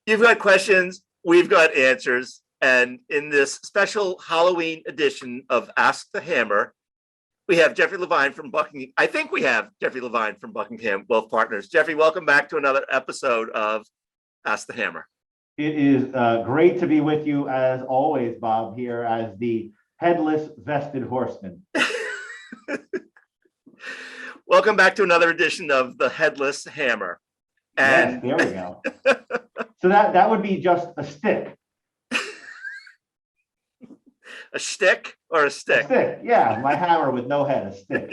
You've got questions, we've got answers. And in this special Halloween edition of Ask the Hammer, we have Jeffrey Levine from Buckingham. I think we have Jeffrey Levine from Buckingham Wealth Partners. Jeffrey, welcome back to another episode of Ask the Hammer. It is great to be with you as always, Bob, here as the headless vested horseman. Welcome back to another edition of the Headless Hammer. And yes, there we go. So that would be just a stick. A stick or a stick? A stick, yeah. My hammer with no head, a stick.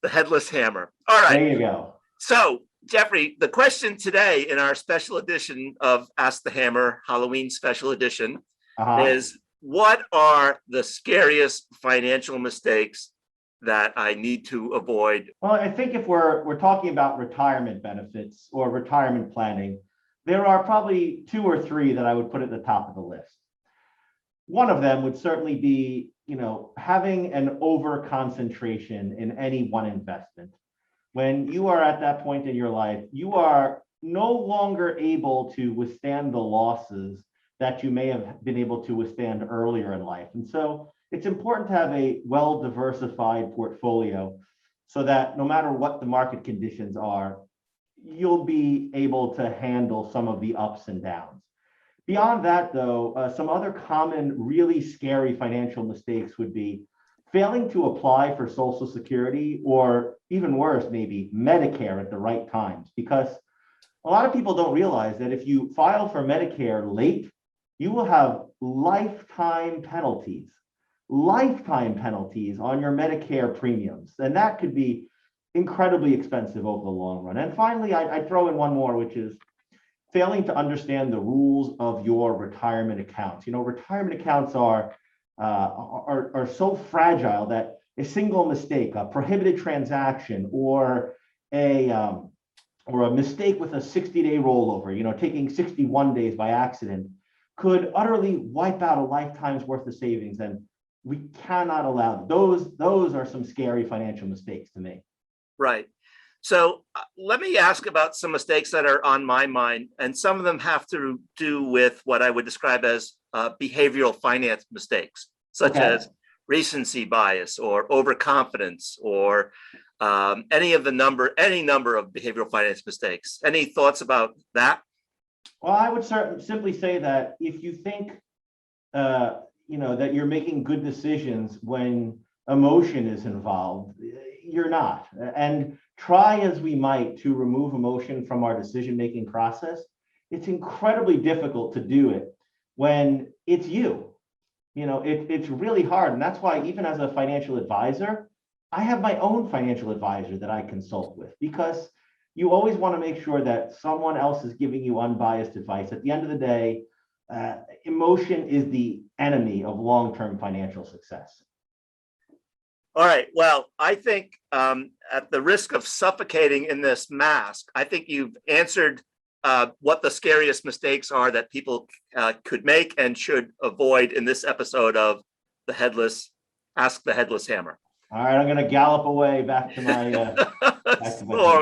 The Headless Hammer. All right. There you go. So, Jeffrey, the question today in our special edition of Ask the Hammer, Halloween special edition, is what are the scariest financial mistakes that I need to avoid? Well, I think if we're talking about retirement benefits or retirement planning, there are probably two or three that I would put at the top of the list. One of them would certainly be, having an over concentration in any one investment. When you are at that point in your life, you are no longer able to withstand the losses that you may have been able to withstand earlier in life. And so it's important to have a well-diversified portfolio so that no matter what the market conditions are, you'll be able to handle some of the ups and downs. Beyond that, though, some other common, really scary financial mistakes would be failing to apply for Social Security, or even worse, maybe Medicare at the right times, because a lot of people don't realize that if you file for Medicare late, you will have lifetime penalties on your Medicare premiums. And that could be incredibly expensive over the long run. And finally, I'd throw in one more, which is failing to understand the rules of your retirement accounts. Retirement accounts are so fragile that a single mistake, a prohibited transaction, or a mistake with a 60-day rollover, taking 61 days by accident, could utterly wipe out a lifetime's worth of savings. And we cannot allow those. Those are some scary financial mistakes to me. Right. So let me ask about some mistakes that are on my mind, and some of them have to do with what I would describe as behavioral finance mistakes, such as recency bias or overconfidence, or any number of behavioral finance mistakes. Any thoughts about that? Well, I would simply say that if you think that you're making good decisions when emotion is involved, you're not. And try as we might to remove emotion from our decision-making process, it's incredibly difficult to do it when it's you. It's really hard. And that's why even as a financial advisor, I have my own financial advisor that I consult with, because you always want to make sure that someone else is giving you unbiased advice. At the end of the day, emotion is the enemy of long-term financial success. All right. Well, I think at the risk of suffocating in this mask, I think you've answered what the scariest mistakes are that people could make and should avoid in this episode of Ask the Headless Hammer. All right, I'm going to gallop away back to my long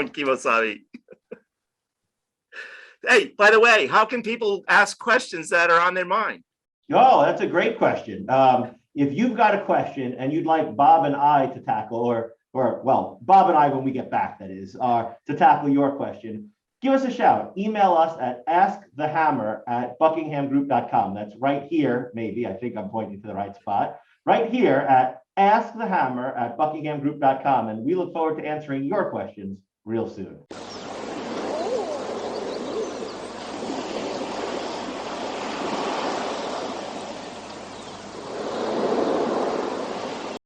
Kimosabi. Hey, by the way, how can people ask questions that are on their mind? Oh, that's a great question. If you've got a question and you'd like Bob and I to tackle, or Bob and I, when we get back, that is, to tackle your question, give us a shout. Email us at askthehammer@buckinghamgroup.com. That's right here, maybe. I think I'm pointing to the right spot. Right here at askthehammer@buckinghamgroup.com. And we look forward to answering your questions real soon.